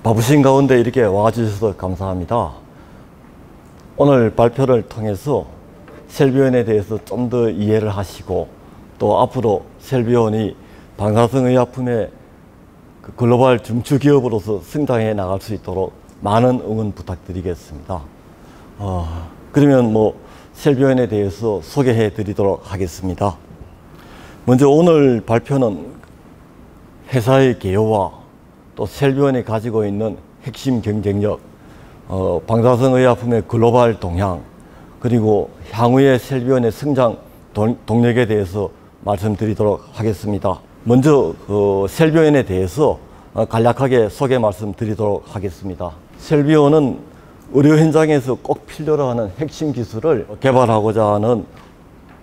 바쁘신 가운데 이렇게 와주셔서 감사합니다. 오늘 발표를 통해서 셀비온에 대해서 좀 더 이해를 하시고 또 앞으로 셀비온이 방사성 의약품의 글로벌 중추기업으로서 성장해 나갈 수 있도록 많은 응원 부탁드리겠습니다. 그러면 셀비온에 대해서 소개해 드리도록 하겠습니다. 먼저 오늘 발표는 회사의 개요와 또 셀비온이 가지고 있는 핵심 경쟁력, 방사성 의약품의 글로벌 동향, 그리고 향후의 셀비온의 성장 동력에 대해서 말씀드리도록 하겠습니다. 먼저 셀비온에 대해서 간략하게 소개 말씀드리도록 하겠습니다. 셀비온은 의료 현장에서 꼭 필요로 하는 핵심 기술을 개발하고자 하는,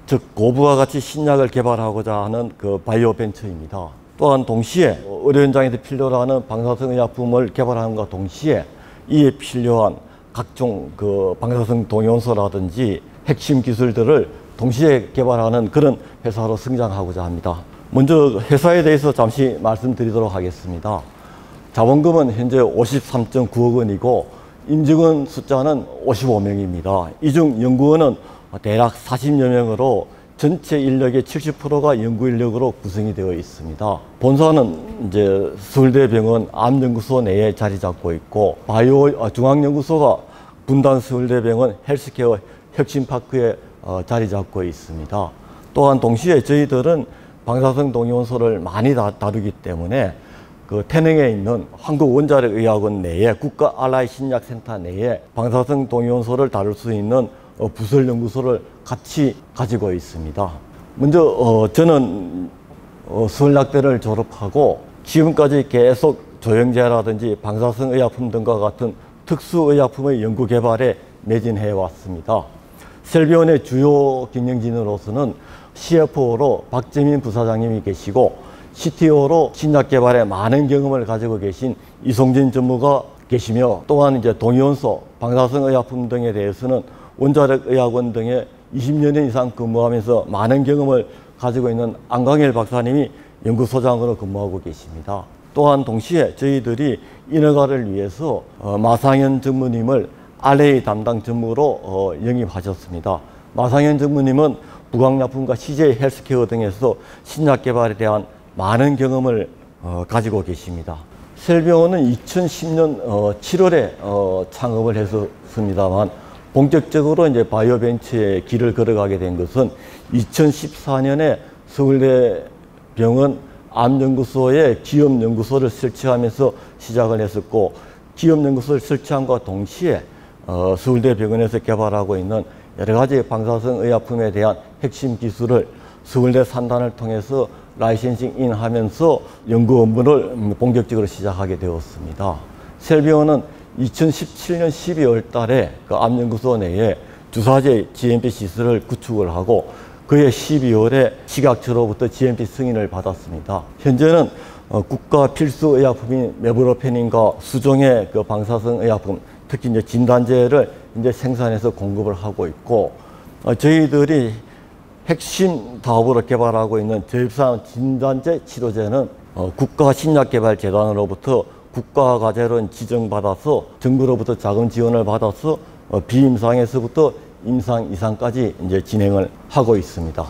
즉 고부가 가치 신약을 개발하고자 하는 바이오 벤처입니다. 또한 동시에 의료 현장에서 필요로 하는 방사성 의약품을 개발하는과 동시에 이에 필요한 각종 방사성 동위원소라든지 핵심 기술들을 동시에 개발하는 그런 회사로 성장하고자 합니다. 먼저 회사에 대해서 잠시 말씀드리도록 하겠습니다. 자본금은 현재 53.9억 원이고 임직원 숫자는 55명입니다. 이 중 연구원은 대략 40여 명으로 전체 인력의 70%가 연구 인력으로 구성이 되어 있습니다. 본사는 이제 서울대병원 암연구소 내에 자리 잡고 있고, 바이오 중앙연구소가 분당 서울대병원 헬스케어 혁신파크에 자리 잡고 있습니다. 또한 동시에 저희들은 방사성 동위원소를 많이 다루기 때문에 태릉에 있는 한국원자력의학원 내에 국가 알라이 신약센터 내에 방사성 동위원소를 다룰 수 있는 부설 연구소를 같이 가지고 있습니다. 먼저 저는 서울약대를 졸업하고 지금까지 계속 조영제라든지 방사성 의약품 등과 같은 특수의약품의 연구 개발에 매진해 왔습니다. 셀비온의 주요 경영진으로서는 CFO로 박재민 부사장님이 계시고, CTO로 신약 개발에 많은 경험을 가지고 계신 이송진 전무가 계시며, 또한 이제 동위원소, 방사성 의약품 등에 대해서는 원자력의학원 등에 20년 이상 근무하면서 많은 경험을 가지고 있는 안광일 박사님이 연구소장으로 근무하고 계십니다. 또한 동시에 저희들이 인허가를 위해서 마상현 전무님을 RA 담당 전무로 영입하셨습니다. 마상현 전무님은 부강약품과 CJ 헬스케어 등에서 신약 개발에 대한 많은 경험을 가지고 계십니다. 셀비온은 2010년 7월에 창업을 했었습니다만 본격적으로 이제 바이오 벤처의 길을 걸어가게 된 것은 2014년에 서울대병원 암연구소에 기업연구소를 설치하면서 시작을 했었고, 기업연구소를 설치함과 동시에 서울대병원에서 개발하고 있는 여러 가지 방사성 의약품에 대한 핵심 기술을 서울대 산단을 통해서 라이센싱 인하면서 연구 업무를 본격적으로 시작하게 되었습니다. 셀비온은 2017년 12월 달에 암연구소 내에 주사제 GMP 시설을 구축을 하고 그해 12월에 식약처로부터 GMP 승인을 받았습니다. 현재는 국가 필수 의약품인 메브로페닌과 수종의 방사성 의약품, 특히 이제 진단제를 이제 생산해서 공급을 하고 있고, 저희들이 핵심 사업으로 개발하고 있는 저입상 진단제 치료제는 국가신약개발재단으로부터 국가과제로 지정받아서 정부로부터 자금 지원을 받아서 비임상에서부터 임상 이상까지 이제 진행을 하고 있습니다.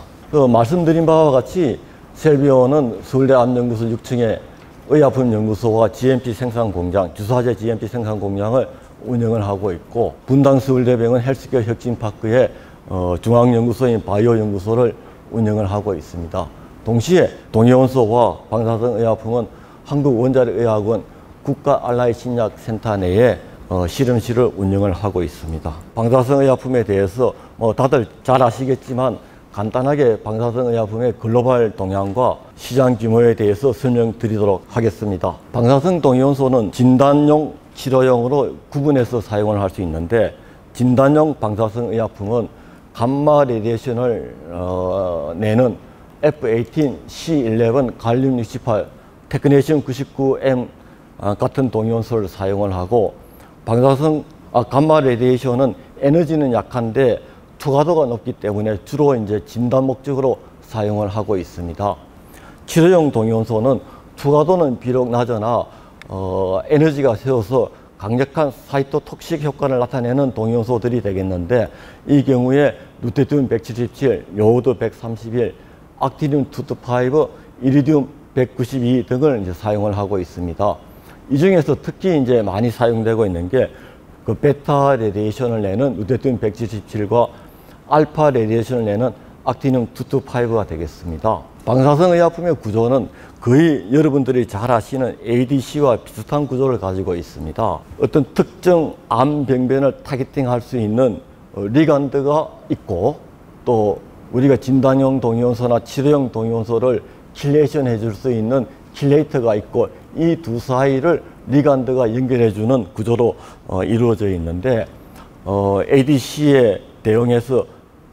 말씀드린 바와 같이 셀비온은 서울대 암연구소 6층에 의약품 연구소와 GMP 생산 공장, 주사제 GMP 생산 공장을 운영을 하고 있고, 분당 서울대병원 헬스케어 혁신파크에 중앙연구소인 바이오 연구소를 운영을 하고 있습니다. 동시에 동위원소와 방사성 의약품은 한국원자력의학원 국가 알라이 신약센터 내에 실험실을 운영을 하고 있습니다. 방사성 의약품에 대해서 다들 잘 아시겠지만 간단하게 방사성 의약품의 글로벌 동향과 시장 규모에 대해서 설명드리도록 하겠습니다. 방사성 동위원소는 진단용, 치료용으로 구분해서 사용을 할 수 있는데, 진단용 방사성 의약품은 감마 레디에이션을 내는 F18, C11, 갈륨 68, 테크네시움 99M 같은 동위원소를 사용을 하고, 감마 레디에이션은 에너지는 약한데 투과도가 높기 때문에 주로 이제 진단 목적으로 사용을 하고 있습니다. 치료용 동위원소는 투과도는 비록 낮으나 에너지가 세워서 강력한 사이토톡식 효과를 나타내는 동위원소들이 되겠는데, 이 경우에 루테듐 177, 요오드 131, 악티늄 225, 이리듐 192 등을 이제 사용을 하고 있습니다. 이 중에서 특히 이제 많이 사용되고 있는 게 그 베타 레디에이션을 내는 루테듐 177과 알파 레디에이션을 내는 악티늄 225가 되겠습니다. 방사성 의약품의 구조는 거의 여러분들이 잘 아시는 ADC와 비슷한 구조를 가지고 있습니다. 어떤 특정 암 병변을 타겟팅할 수 있는 리간드가 있고, 또 우리가 진단용 동위원소나 치료용 동위원소를 킬레이션 해줄 수 있는 킬레이터가 있고, 이 두 사이를 리간드가 연결해주는 구조로 이루어져 있는데, ADC의 대응에서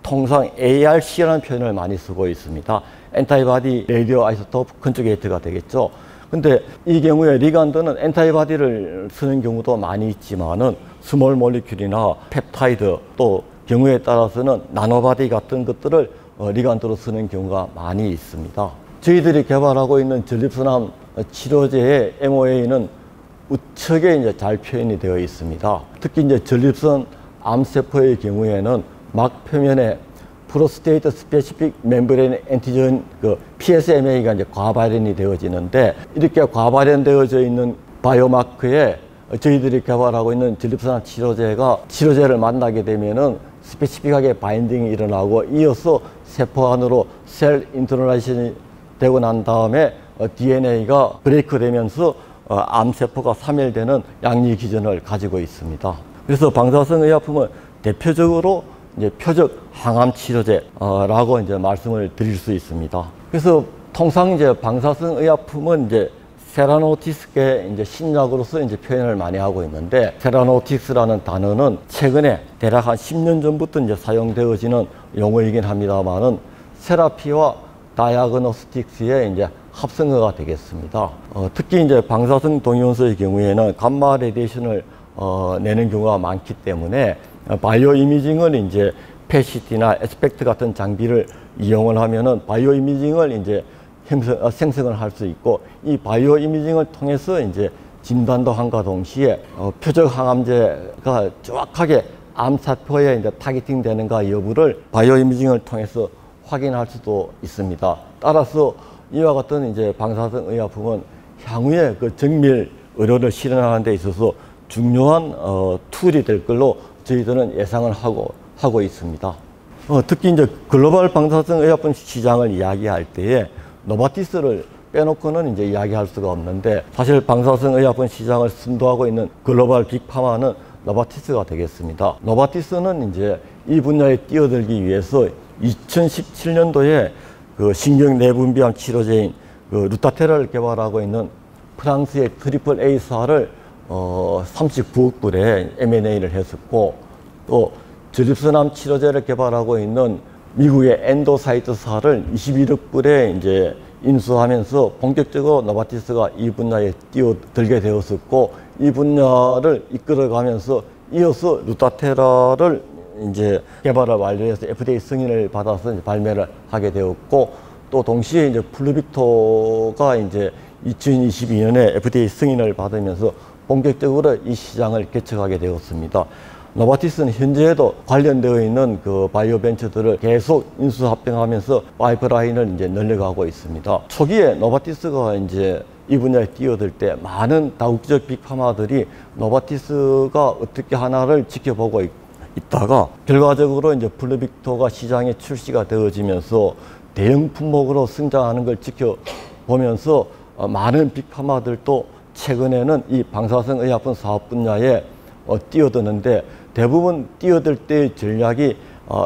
통상 ARC라는 표현을 많이 쓰고 있습니다. 엔타이바디 레디오 아이소토프 컨주게이트가 되겠죠. 근데 이 경우에 리간드는 엔타이바디를 쓰는 경우도 많이 있지만은 스몰 몰리큘이나 펩타이드, 또 경우에 따라서는 나노바디 같은 것들을 리간드로 쓰는 경우가 많이 있습니다. 저희들이 개발하고 있는 전립선암 치료제의 MOA는 우측에 이제 잘 표현이 되어 있습니다. 특히 이제 전립선 암세포의 경우에는 막 표면에 프로스테이트 스페시픽 멤브레인 엔티전 PSMA가 이제 과발현이 되어지는데, 이렇게 과발현되어져 있는 바이오마크에 저희들이 개발하고 있는 전립선암 치료제를 만나게 되면은 스페시픽하게 바인딩이 일어나고, 이어서 세포 안으로 셀 인터널라이션이 되고 난 다음에 DNA가 브레이크 되면서 암세포가 사멸되는 양리 기전을 가지고 있습니다. 그래서 방사성 의약품은 대표적으로 이제 표적 항암 치료제라고 이제 말씀을 드릴 수 있습니다. 그래서 통상 이제 방사성 의약품은 이제 세라노틱스계 이제 신약으로서 이제 표현을 많이 하고 있는데, 세라노틱스라는 단어는 최근에 대략 한 10년 전부터 이제 사용되어지는 용어이긴 합니다만은 세라피와 다이아그노스틱스의 이제 합성어가 되겠습니다. 특히 이제 방사성 동위원소의 경우에는 감마 레디에이션을 내는 경우가 많기 때문에 바이오 이미징을 이제 PET-CT나 에스펙트 같은 장비를 이용을 하면은 바이오 이미징을 이제 생성을 할 수 있고, 이 바이오 이미징을 통해서 이제 진단도 함과 동시에 표적 항암제가 정확하게 암세포에 이제 타겟팅 되는가 여부를 바이오 이미징을 통해서 확인할 수도 있습니다. 따라서 이와 같은 이제 방사성 의약품은 향후에 그 정밀 의료를 실현하는 데 있어서 중요한 툴이 될 걸로 저희들은 예상을 하고 있습니다. 특히 이제 글로벌 방사성 의약품 시장을 이야기할 때에 노바티스를 빼놓고는 이제 이야기할 수가 없는데, 사실 방사성 의약품 시장을 선도하고 있는 글로벌 빅파마는 노바티스가 되겠습니다. 노바티스는 이제 이 분야에 뛰어들기 위해서 2017년도에 그 신경 내분비암 치료제인 그 루타테라를 개발하고 있는 프랑스의 트리플 A사를 39억 불에 M&A를 했었고, 또 전립선암 치료제를 개발하고 있는 미국의 엔도사이트사를 21억 불에 이제 인수하면서 본격적으로 노바티스가 이 분야에 뛰어들게 되었었고, 이 분야를 이끌어가면서 이어서 루타테라를 이제 개발을 완료해서 FDA 승인을 받아서 이제 발매를 하게 되었고, 또 동시에 이제 플루빅토가 이제 2022년에 FDA 승인을 받으면서 본격적으로 이 시장을 개척하게 되었습니다. 노바티스는 현재에도 관련되어 있는 그 바이오 벤처들을 계속 인수 합병하면서 파이프라인을 이제 늘려가고 있습니다. 초기에 노바티스가 이제 이 분야에 뛰어들 때 많은 다국적 빅파마들이 노바티스가 어떻게 하나를 지켜보고 있다가 결과적으로 이제 플루빅토가 시장에 출시가 되어지면서 대형 품목으로 성장하는 걸 지켜보면서 많은 빅파마들도 최근에는 이 방사성 의약품 사업 분야에 뛰어드는데, 대부분 뛰어들 때의 전략이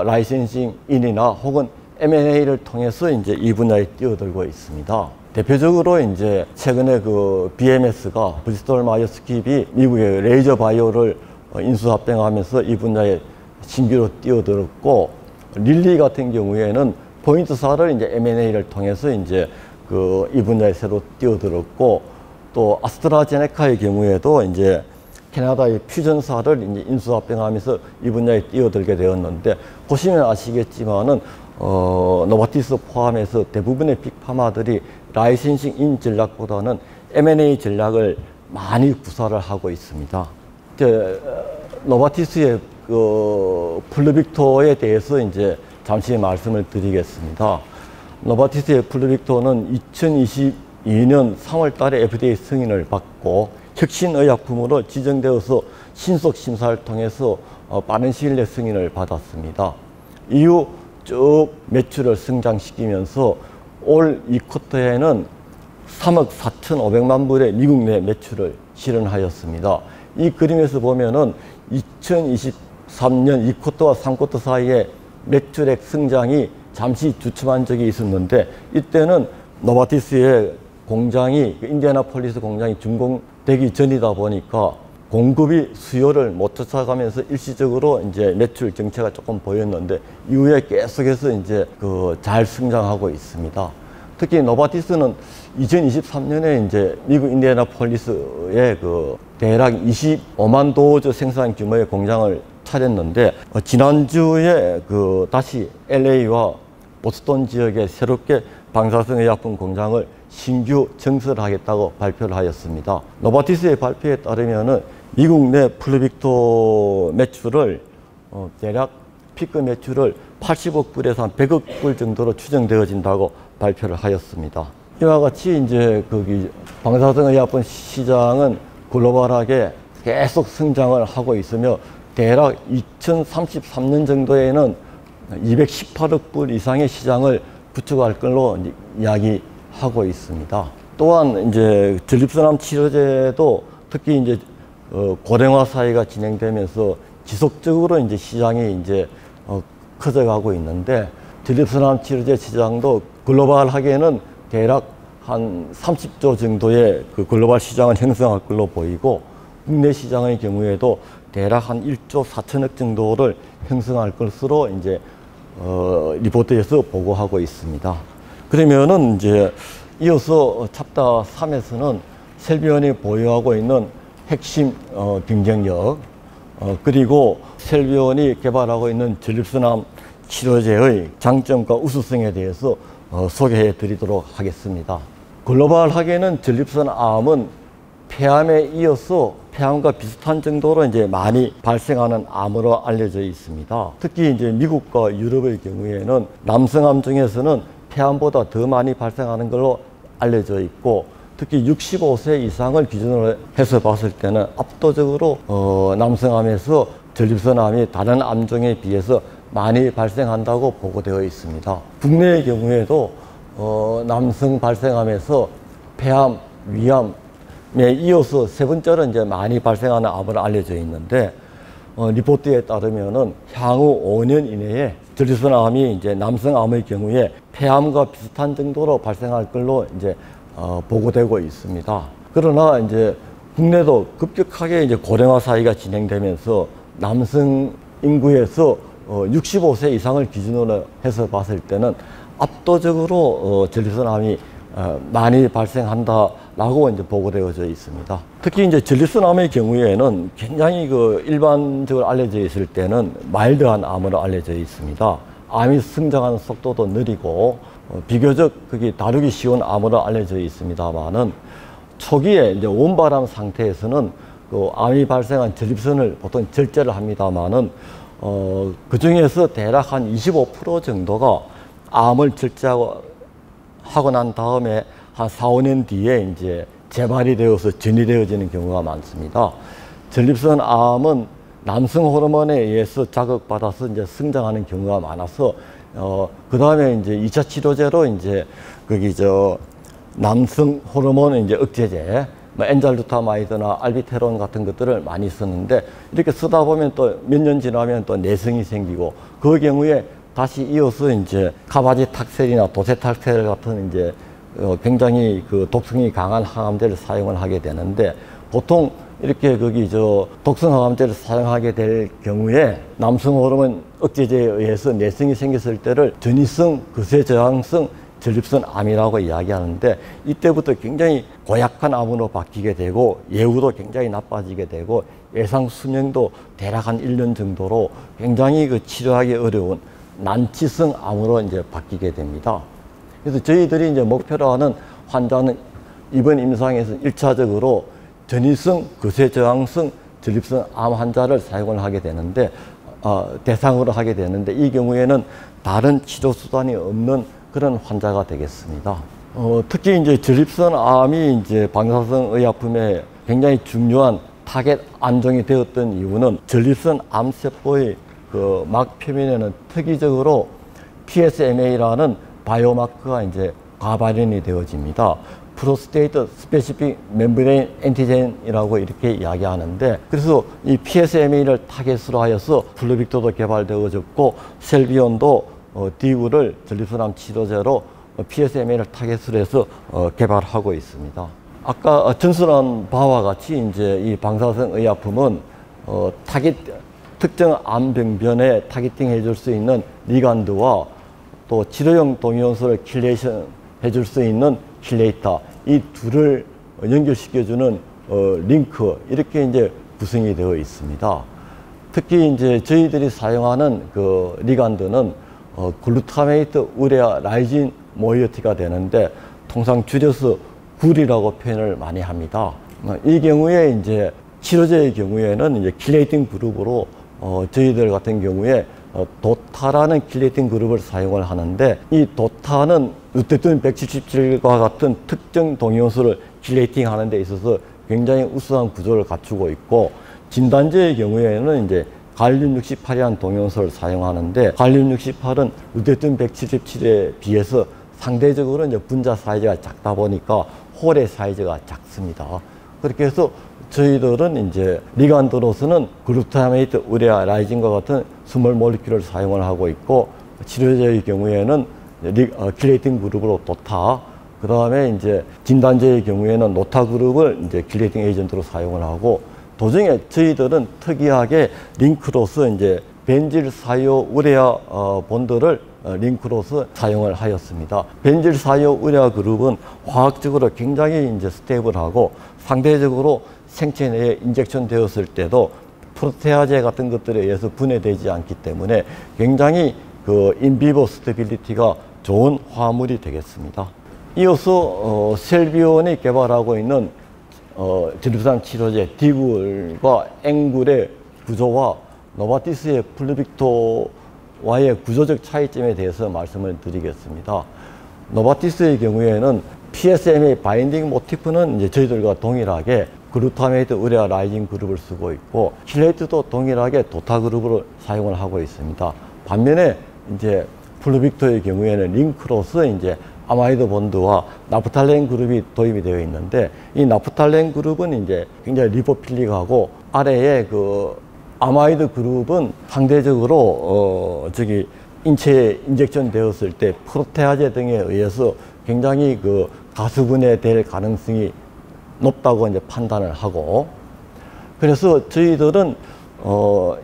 라이센싱 인이나 혹은 M&A를 통해서 이제 이 분야에 뛰어들고 있습니다. 대표적으로 이제 최근에 그 BMS가 브리스톨 마이어스 스퀴브이 미국의 레이저 바이오를 인수 합병하면서 이 분야에 신규로 뛰어들었고, 릴리 같은 경우에는 포인트사를 이제 M&A를 통해서 이제 그 이 분야에 새로 뛰어들었고, 또 아스트라제네카의 경우에도 이제 캐나다의 퓨전사를 이제 인수 합병하면서 이 분야에 뛰어들게 되었는데, 보시면 아시겠지만은 노바티스 포함해서 대부분의 빅파마들이 라이센싱 인 전략보다는 M&A 전략을 많이 구사를 하고 있습니다. 이제 노바티스의 그 플루빅토에 대해서 이제 잠시 말씀을 드리겠습니다. 노바티스의 플루빅토는 2022년 3월 달에 FDA 승인을 받고 혁신의약품으로 지정되어서 신속 심사를 통해서 빠른 시일 내 승인을 받았습니다. 이후 쭉 매출을 성장시키면서 올 이 쿼터에는 3억 4,500만 불의 미국 내 매출을 실현하였습니다. 이 그림에서 보면은 2023년 2쿼터와 3쿼터 사이에 매출액 성장이 잠시 주춤한 적이 있었는데, 이때는 노바티스의 공장이, 인디애나폴리스 공장이 준공되기 전이다 보니까 공급이 수요를 못 쫓아가면서 일시적으로 이제 매출 정체가 조금 보였는데, 이후에 계속해서 이제 잘 성장하고 있습니다. 특히 노바티스는 2023년에 이제 미국 인디애나폴리스에 대략 25만 도즈 생산 규모의 공장을 차렸는데, 지난주에 다시 LA와 보스턴 지역에 새롭게 방사성 의약품 공장을 신규 증설하겠다고 발표를 하였습니다. 노바티스의 발표에 따르면은 미국 내 플루빅토 매출을 대략 피크 매출을 80억 불에서 한 100억 불 정도로 추정되어진다고 발표를 하였습니다. 이와 같이 이제 방사성 의약품 시장은 글로벌하게 계속 성장을 하고 있으며, 대략 2033년 정도에는 218억 불 이상의 시장을 구축할 걸로 이야기하고 있습니다. 또한 이제 전립선암 치료제도 특히 이제 고령화 사회가 진행되면서 지속적으로 이제 시장이 이제 커져가고 있는데, 전립선암 치료제 시장도 글로벌하게는 대략 한 30조 정도의 글로벌 시장을 형성할 걸로 보이고, 국내 시장의 경우에도 대략 한 1조 4천억 정도를 형성할 것으로 이제 리포트에서 보고하고 있습니다. 그러면은 이제 이어서 챕터 3에서는 셀비온이 보유하고 있는 핵심 경쟁력, 그리고 셀비온이 개발하고 있는 전립선암 치료제의 장점과 우수성에 대해서 소개해 드리도록 하겠습니다. 글로벌하게는 전립선암은 폐암에 이어서 폐암과 비슷한 정도로 이제 많이 발생하는 암으로 알려져 있습니다. 특히 이제 미국과 유럽의 경우에는 남성암 중에서는 폐암보다 더 많이 발생하는 걸로 알려져 있고, 특히 65세 이상을 기준으로 해서 봤을 때는 압도적으로 남성암에서 전립선암이 다른 암종에 비해서 많이 발생한다고 보고되어 있습니다. 국내의 경우에도 남성 발생암에서 폐암, 위암에 이어서 세 번째로 이제 많이 발생하는 암으로 알려져 있는데, 리포트에 따르면은 향후 5년 이내에 전립선암이 이제 남성암의 경우에 폐암과 비슷한 정도로 발생할 걸로 이제 보고되고 있습니다. 그러나 이제 국내도 급격하게 이제 고령화 사회가 진행되면서 남성 인구에서 65세 이상을 기준으로 해서 봤을 때는 압도적으로 전립선암이 많이 발생한다라고 이제 보고되어져 있습니다. 특히 이제 전립선암의 경우에는 굉장히 일반적으로 알려져 있을 때는 마일드한 암으로 알려져 있습니다. 암이 성장하는 속도도 느리고 비교적 다루기 쉬운 암으로 알려져 있습니다만은, 초기에 이제 원발암 상태에서는 암이 발생한 전립선을 보통 절제를 합니다만은, 그 중에서 대략 한 25% 정도가 암을 절제하고 난 다음에 한 4, 5년 뒤에 이제 재발이 되어서 전이되어지는 경우가 많습니다. 전립선 암은 남성 호르몬에 의해서 자극받아서 이제 성장하는 경우가 많아서, 그 다음에 이제 2차 치료제로 이제 남성 호르몬 이제 억제제, 엔잘루타마이드나 알비테론 같은 것들을 많이 쓰는데, 이렇게 쓰다 보면 또 몇 년 지나면 또 내성이 생기고, 그 경우에 다시 이어서 이제 카바지탁셀이나 도세탁셀 같은 이제 굉장히 독성이 강한 항암제를 사용을 하게 되는데, 보통 이렇게 독성 항암제를 사용하게 될 경우에 남성 호르몬 억제제에 의해서 내성이 생겼을 때를 전이성 거세저항성 전립선암이라고 이야기하는데, 이때부터 굉장히 고약한 암으로 바뀌게 되고, 예후도 굉장히 나빠지게 되고, 예상 수명도 대략 한 1년 정도로 굉장히 치료하기 어려운 난치성 암으로 이제 바뀌게 됩니다. 그래서 저희들이 이제 목표로 하는 환자는 이번 임상에서 1차적으로 전이성, 거세 저항성 전립선 암 환자를 사용을 하게 되는데 대상으로 하게 되는데 이 경우에는 다른 치료 수단이 없는 그런 환자가 되겠습니다. 특히 이제 전립선 암이 이제 방사성 의약품의 굉장히 중요한 타겟 안종이 되었던 이유는 전립선 암세포의 그 막 표면에는 특이적으로 PSMA라는 바이오마커가 이제 과발현이 되어집니다. 프로스테이트 스페시픽 멤브레인 엔티젠이라고 이렇게 이야기하는데, 그래서 이 PSMA를 타겟으로 하여서 플루빅토도 개발되어졌고 셀비온도 디구를 전립선암 치료제로 PSMA를 타겟으로 해서 개발하고 있습니다. 아까 전설한 바와 같이 이제 이 방사성 의약품은 특정 암병변에 타겟팅 해줄 수 있는 리간드와 또 치료용 동위원소를 킬레이션 해줄 수 있는 킬레이터, 이 둘을 연결시켜주는 링크, 이렇게 이제 구성이 되어 있습니다. 특히 이제 저희들이 사용하는 그 리간드는 글루타메이트 우레아 라이진 모이어티가 되는데 통상 줄여서 굴이라고 표현을 많이 합니다. 이 경우에 이제 치료제의 경우에는 이제 킬레이팅 그룹으로 저희들 같은 경우에 도타라는 킬레이팅 그룹을 사용을 하는데, 이 도타는 루테인 177과 같은 특정 동위원소를 킬레이팅 하는 데 있어서 굉장히 우수한 구조를 갖추고 있고, 진단제의 경우에는 이제 갈륨 68이라는 동위원소를 사용하는데, 갈륨 68은 루테인 177에 비해서 상대적으로 이제 분자 사이즈가 작다 보니까 홀의 사이즈가 작습니다. 그렇게 해서 저희들은 이제 리간드로서는 글루타메이트 우레아 라이진과 같은 스몰 몰리큘을 사용을 하고 있고, 치료제의 경우에는 킬레이팅 그룹으로 도타, 그 다음에 이제 진단제의 경우에는 노타 그룹을 이제 킬레이팅 에이전트로 사용을 하고, 도중에 저희들은 특이하게 링크로서 이제 벤질 사이오 우레아 본드를 링크로서 사용을 하였습니다. 벤질 사이오 우레아 그룹은 화학적으로 굉장히 이제 스테이블하고 상대적으로 생체 내에 인젝션 되었을 때도 프로테아제 같은 것들에 의해서 분해되지 않기 때문에 굉장히 그 인비보 스테빌리티가 좋은 화물이 되겠습니다. 이어서 셀비온이 개발하고 있는 전립선 치료제 디굴과 앵굴의 구조와 노바티스의 플루빅토와의 구조적 차이점에 대해서 말씀을 드리겠습니다. 노바티스의 경우에는 PSMA 바인딩 모티프는 이제 저희들과 동일하게 글루타메이트 우레아 라이진 그룹을 쓰고 있고, 킬레이트도 동일하게 도타 그룹으로 사용을 하고 있습니다. 반면에 이제 플루빅토의 경우에는 링크로서 이제 아마이드 본드와 나프탈렌 그룹이 도입이 되어 있는데, 이 나프탈렌 그룹은 이제 굉장히 리포필릭하고 아래에 그 아마이드 그룹은 상대적으로 인체에 인젝션 되었을 때 프로테아제 등에 의해서 굉장히 그 가수분해 될 가능성이 높다고 이제 판단을 하고, 그래서 저희들은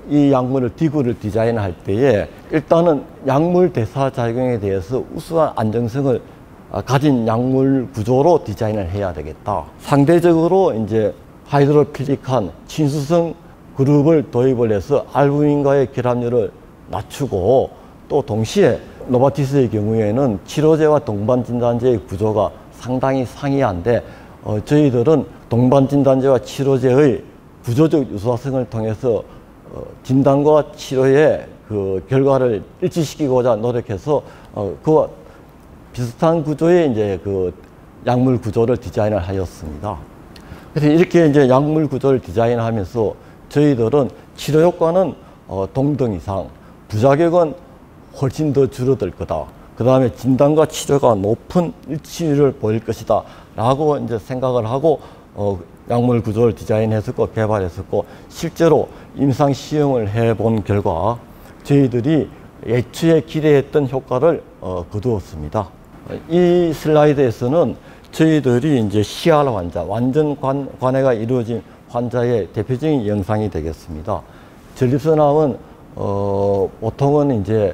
이 약물을 디구를 디자인할 때에 일단은 약물 대사 작용에 대해서 우수한 안정성을 가진 약물 구조로 디자인을 해야 되겠다. 상대적으로 이제 하이드로필릭한 친수성 그룹을 도입을 해서 알부민과의 결합률을 낮추고, 또 동시에 노바티스의 경우에는 치료제와 동반진단제의 구조가 상당히 상이한데, 저희들은 동반진단제와 치료제의 구조적 유사성을 통해서 진단과 치료의 그 결과를 일치시키고자 노력해서 그와 비슷한 구조의 이제 그 약물 구조를 디자인을 하였습니다. 그래서 이렇게 이제 약물 구조를 디자인하면서 저희들은 치료 효과는 동등 이상, 부작용은 훨씬 더 줄어들 거다. 그 다음에 진단과 치료가 높은 일치율을 보일 것이다 라고 이제 생각을 하고 약물 구조를 디자인했었고 개발했었고, 실제로 임상 시험을 해본 결과 저희들이 애초에 기대했던 효과를 거두었습니다. 이 슬라이드에서는 저희들이 이제 CR 환자, 완전 관해가 이루어진 환자의 대표적인 영상이 되겠습니다. 전립선암은 보통은 이제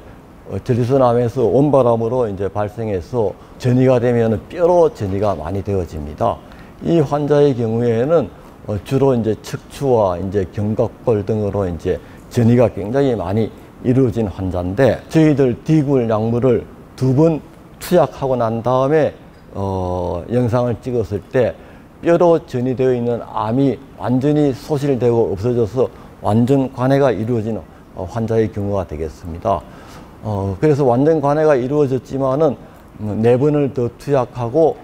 전립선암에서 온바람으로 이제 발생해서 전이가 되면 뼈로 전이가 많이 되어집니다. 이 환자의 경우에는 주로 이제 척추와 이제 견갑골 등으로 이제 전이가 굉장히 많이 이루어진 환자인데, 저희들 디굴 약물을 2번 투약하고 난 다음에 영상을 찍었을 때 뼈로 전이되어 있는 암이 완전히 소실되고 없어져서 완전 관해가 이루어지는 환자의 경우가 되겠습니다. 그래서 완전 관해가 이루어졌지만은 4번을 더 투약하고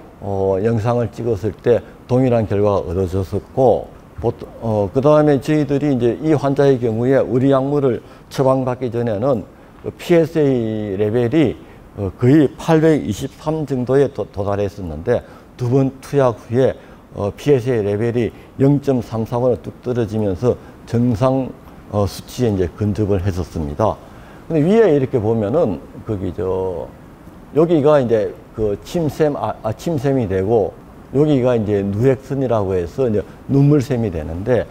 영상을 찍었을 때 동일한 결과가 얻어졌었고, 그 다음에 저희들이 이제 이 환자의 경우에 우리 약물을 처방받기 전에는 PSA 레벨이 거의 823 정도에 도달했었는데, 2번 투약 후에 PSA 레벨이 0.33으로 뚝 떨어지면서 정상 수치에 이제 근접을 했었습니다. 근데 위에 이렇게 보면은 여기가 이제 그 침샘이 되고, 여기가 이제 누액선이라고 해서 이제 눈물샘이 되는데,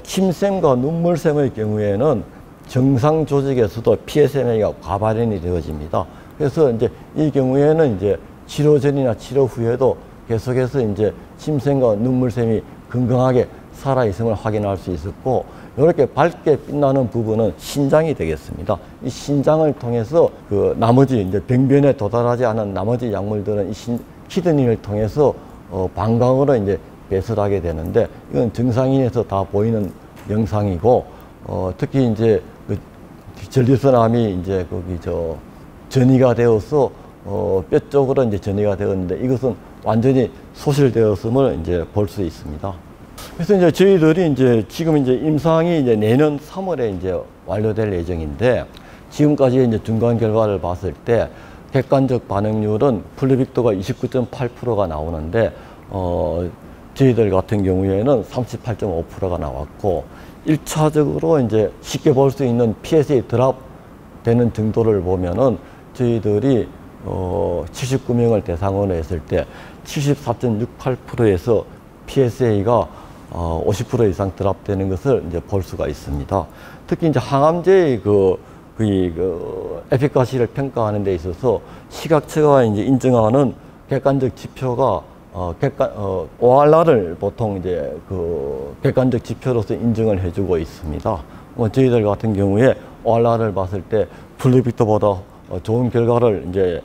침샘과 눈물샘의 경우에는 정상 조직에서도 PSMA가 과발현이 되어집니다. 그래서 이제 이 경우에는 이제 치료 전이나 치료 후에도 계속해서 이제 침샘과 눈물샘이 건강하게 살아 있음을 확인할 수 있었고, 이렇게 밝게 빛나는 부분은 신장이 되겠습니다. 이 신장을 통해서 그 나머지 이제 병변에 도달하지 않은 나머지 약물들은 이 키드니를 통해서 방광으로 이제 배설하게 되는데, 이건 정상인에서 다 보이는 영상이고, 특히 이제 그 전립선암이 이제 전이가 되어서 뼈 쪽으로 이제 전이가 되었는데, 이것은 완전히 소실되었음을 이제 볼 수 있습니다. 그래서 이제 저희들이 이제 지금 이제 임상이 이제 내년 3월에 이제 완료될 예정인데, 지금까지 이제 중간 결과를 봤을 때 객관적 반응률은 플루빅도가 29.8%가 나오는데, 저희들 같은 경우에는 38.5%가 나왔고, 1차적으로 이제 쉽게 볼 수 있는 PSA 드랍 되는 정도를 보면은 저희들이 79명을 대상으로 했을 때 74.68%에서 PSA가 50% 이상 드랍되는 것을 이제 볼 수가 있습니다. 특히 이제 항암제의 에피카시를 평가하는 데 있어서 시각처가 이제 인정하는 객관적 지표가 ORR을 보통 이제 객관적 지표로서 인정을 해주고 있습니다. 저희들 같은 경우에 ORR을 봤을 때 플루빅도보다 좋은 결과를 이제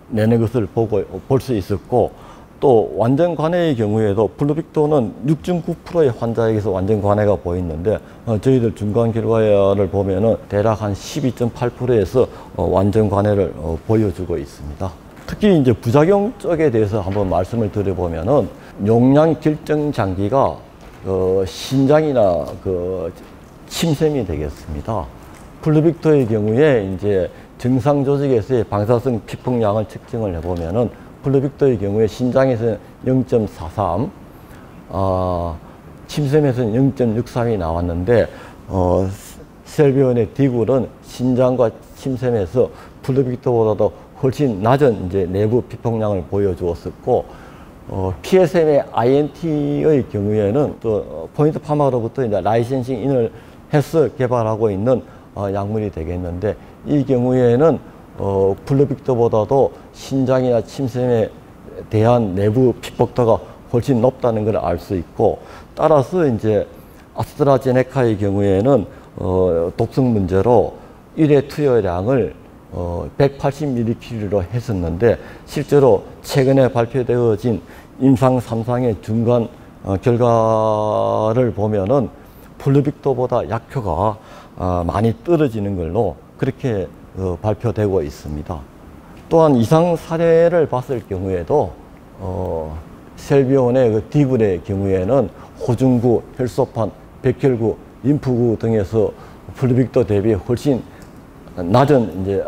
내는 것을 볼 수 있었고, 또 완전 관해의 경우에도 플루빅도는 6.9%의 환자에게서 완전 관해가 보이는데, 저희들 중간 결과를 보면은 대략 한 12.8%에서 완전 관해를 보여주고 있습니다. 특히 이제 부작용 쪽에 대해서 한번 말씀을 드려보면은, 용량 결정 장기가 신장이나 침샘이 되겠습니다. 플루빅도의 경우에 이제 정상 조직에서의 방사성 피폭량을 측정을 해보면은, 플루빅도의 경우에 신장에서는 0.43, 침샘에서는 0.63이 나왔는데, 셀비온의 디굴은 신장과 침샘에서 플루빅도보다도 훨씬 낮은 이제 내부 피폭량을 보여주었었고, PSM의 INT의 경우에는 또 포인트 파마로부터 이제 라이센싱 인을 해서 개발하고 있는 약물이 되겠는데, 이 경우에는 플루빅도보다도 신장이나 침샘에 대한 내부 피폭도가 훨씬 높다는 걸 알 수 있고, 따라서 이제 아스트라제네카의 경우에는 독성 문제로 1회 투여량을 180mg로 했었는데, 실제로 최근에 발표되어진 임상 3상의 중간 결과를 보면은 플루빅도보다 약효가 많이 떨어지는 걸로 그렇게 발표되고 있습니다. 또한 이상 사례를 봤을 경우에도 셀비온의 디굴의 경우에는 호중구, 혈소판, 백혈구, 림프구 등에서 플루빅도 대비 훨씬 낮은 이제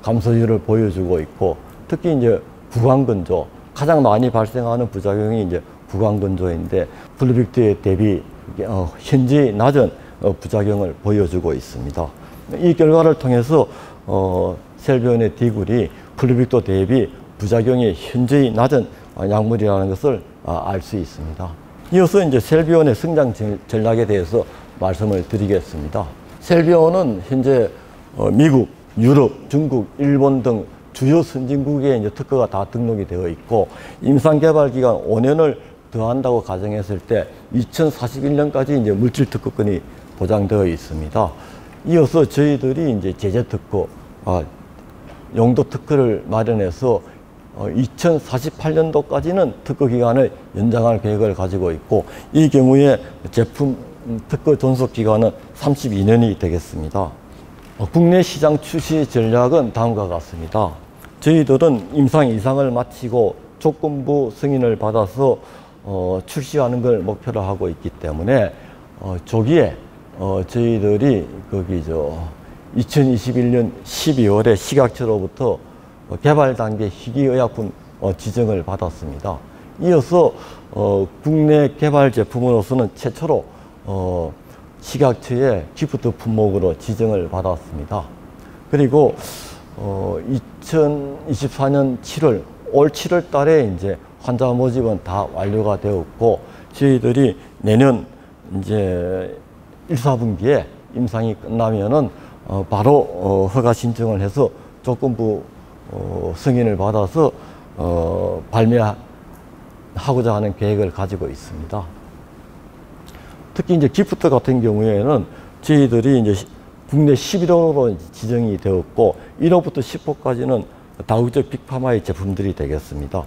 감소율을 보여주고 있고, 특히 이제 구강건조, 가장 많이 발생하는 부작용이 이제 구강건조인데, 플루빅도에 대비 현저히 낮은 부작용을 보여주고 있습니다. 이 결과를 통해서 셀비온의 디굴이 플루빅도 대비 부작용이 현저히 낮은 약물이라는 것을 알 수 있습니다. 이어서 이제 셀비온의 성장 전략에 대해서 말씀을 드리겠습니다. 셀비온은 현재 미국, 유럽, 중국, 일본 등 주요 선진국에 이제 특허가 다 등록이 되어 있고, 임상 개발 기간 5년을 더한다고 가정했을 때 2041년까지 이제 물질 특허권이 보장되어 있습니다. 이어서 저희들이 이제 제재 특허, 용도 특허를 마련해서 2048년도까지는 특허 기간을 연장할 계획을 가지고 있고, 이 경우에 제품 특허 존속 기간은 32년이 되겠습니다. 국내 시장 출시 전략은 다음과 같습니다. 저희들은 임상 이상을 마치고 조건부 승인을 받아서 출시하는 걸 목표로 하고 있기 때문에 조기에 저희들이 2021년 12월에 식약처로부터 개발 단계 희귀의약품 지정을 받았습니다. 이어서 국내 개발 제품으로서는 최초로 식약처의 기프트 품목으로 지정을 받았습니다. 그리고 2024년 7월, 올 7월 달에 이제 환자 모집은 다 완료가 되었고, 저희들이 내년 이제 1, 4분기에 임상이 끝나면은 바로 허가 신청을 해서 조건부 승인을 받아서 발매하고자 하는 계획을 가지고 있습니다. 특히 이제 기프트 같은 경우에는 저희들이 이제 국내 11호로 지정이 되었고, 1호부터 10호까지는 다국적 빅파마의 제품들이 되겠습니다.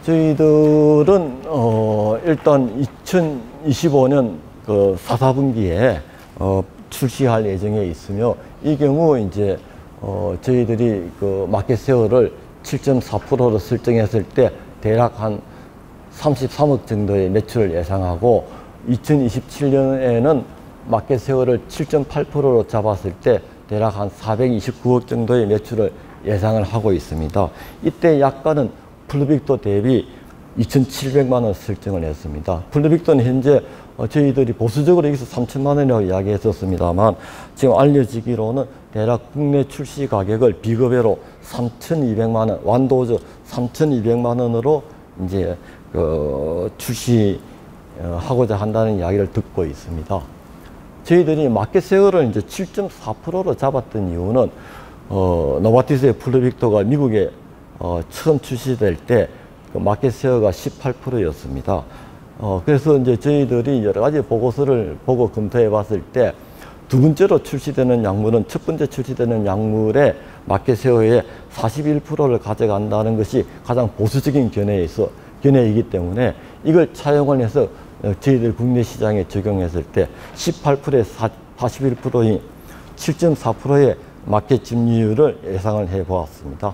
저희들은 일단 2025년 4, 4분기에 출시할 예정에 있으며, 이 경우 이제 저희들이 마켓 쉐어를 7.4%로 설정했을 때 대략 한 33억 정도의 매출을 예상하고, 2027년에는 마켓 쉐어를 7.8%로 잡았을 때 대략 한 429억 정도의 매출을 예상을 하고 있습니다. 이때 약가는 플루빅도 대비 2,700만 원 설정을 했습니다. 플루빅도는 현재 저희들이 보수적으로 여기서 3천만 원이라고 이야기했었습니다만, 지금 알려지기로는 대략 국내 출시 가격을 비급여로 3,200만 원, 완도저 3,200만 원으로 이제 출시하고자 한다는 이야기를 듣고 있습니다. 저희들이 마켓 쉐어를 이제 7.4%로 잡았던 이유는 노바티스의 플루빅도가 미국에 처음 출시될 때 마켓 쉐어가 18%였습니다. 그래서 이제 저희들이 여러 가지 보고서를 보고 검토해 봤을 때, 두 번째로 출시되는 약물은 첫 번째 출시되는 약물의 마켓 쉐어의 41%를 가져간다는 것이 가장 보수적인 견해이기 때문에 이걸 차용을 해서 저희들 국내 시장에 적용했을 때 18%에 41%인 7.4%의 마켓 점유율을 예상을 해 보았습니다.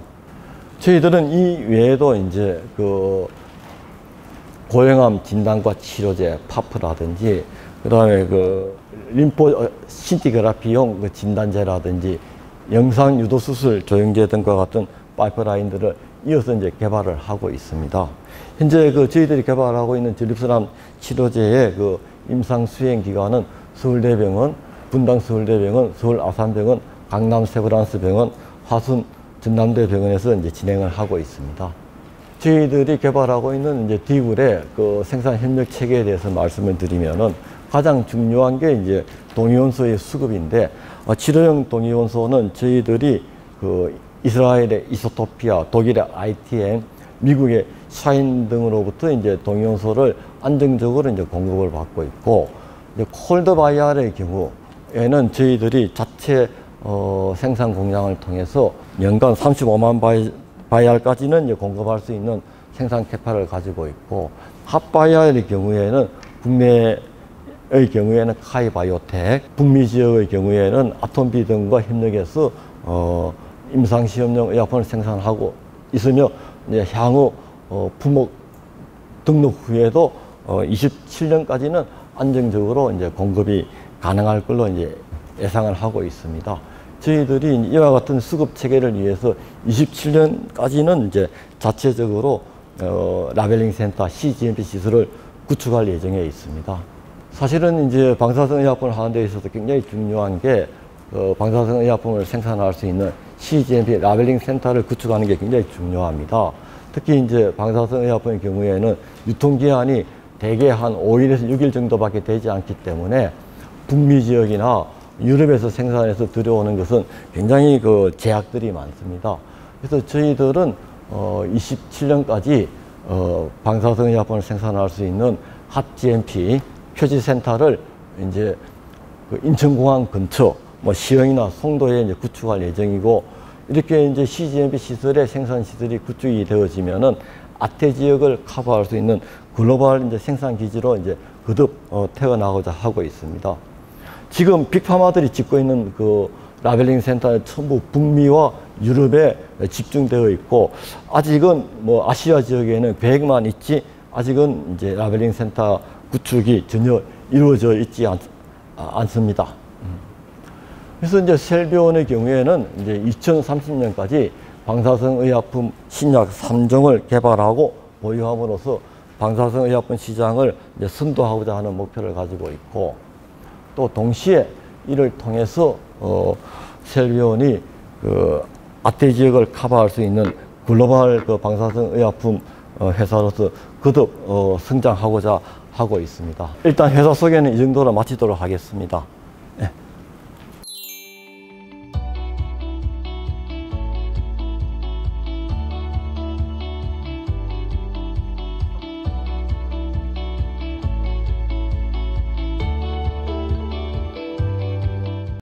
저희들은 이 외에도 이제 고형암 진단과 치료제 파프라든지, 그다음에 림포 신티그라피용 진단제라든지, 영상 유도 수술 조영제 등과 같은 파이프라인들을 이어서 이제 개발을 하고 있습니다. 현재 저희들이 개발하고 있는 전립선암 치료제의 임상 수행 기관은 서울대병원, 분당서울대병원, 서울아산병원, 강남세브란스병원, 화순 전남대병원에서 이제 진행을 하고 있습니다. 저희들이 개발하고 있는 이제 디굴의 생산 협력 체계에 대해서 말씀을 드리면은, 가장 중요한 게 이제 동위원소의 수급인데, 치료용 동위원소는 저희들이 이스라엘의 이소토피아, 독일의 ITM, 미국의 샤인 등으로부터 이제 동위원소를 안정적으로 이제 공급을 받고 있고, 이제 콜드 바이알의 경우에는 저희들이 자체 생산 공장을 통해서 연간 35만 바이알까지는 이제 공급할 수 있는 생산 캐파를 가지고 있고, 핫 바이알의 경우에는 국내의 경우에는 카이바이오텍, 북미 지역의 경우에는 아톰비 등과 협력해서 임상시험용 의약품을 생산하고 있으며, 이제 향후 품목 등록 후에도 27년까지는 안정적으로 이제 공급이 가능할 걸로 이제 예상을 하고 있습니다. 저희들이 이와 같은 수급 체계를 위해서 27년까지는 이제 자체적으로 라벨링 센터 CGMP 시설을 구축할 예정에 있습니다. 사실은 이제 방사성 의약품을 하는 데 있어서 굉장히 중요한 게 방사성 의약품을 생산할 수 있는 CGMP 라벨링 센터를 구축하는 게 굉장히 중요합니다. 특히 이제 방사성 의약품의 경우에는 유통기한이 대개 한 5일에서 6일 정도밖에 되지 않기 때문에 북미 지역이나 유럽에서 생산해서 들여오는 것은 굉장히 제약들이 많습니다. 그래서 저희들은 27년까지 방사성 의약품을 생산할 수 있는 핫 GMP 표지 센터를 이제 인천공항 근처 시흥이나 송도에 이제 구축할 예정이고, 이렇게 이제 CGMP 시설의 생산 시설이 구축이 되어지면은 아태 지역을 커버할 수 있는 글로벌 이제 생산 기지로 이제 거듭 태어나고자 하고 있습니다. 지금 빅파마들이 짓고 있는 그 라벨링 센터는 전부 북미와 유럽에 집중되어 있고, 아직은 뭐 아시아 지역에는 계획만 있지 아직은 이제 라벨링 센터 구축이 전혀 이루어져 있지 않습니다. 그래서 이제 셀비온의 경우에는 이제 2030년까지 방사성 의약품 신약 3종을 개발하고 보유함으로써 방사성 의약품 시장을 이제 선도하고자 하는 목표를 가지고 있고, 또 동시에 이를 통해서 셀비온이 그 아태 지역을 커버할 수 있는 글로벌 그 방사성 의약품 회사로서 거듭 성장하고자 하고 있습니다. 일단 회사 소개는 이 정도로 마치도록 하겠습니다.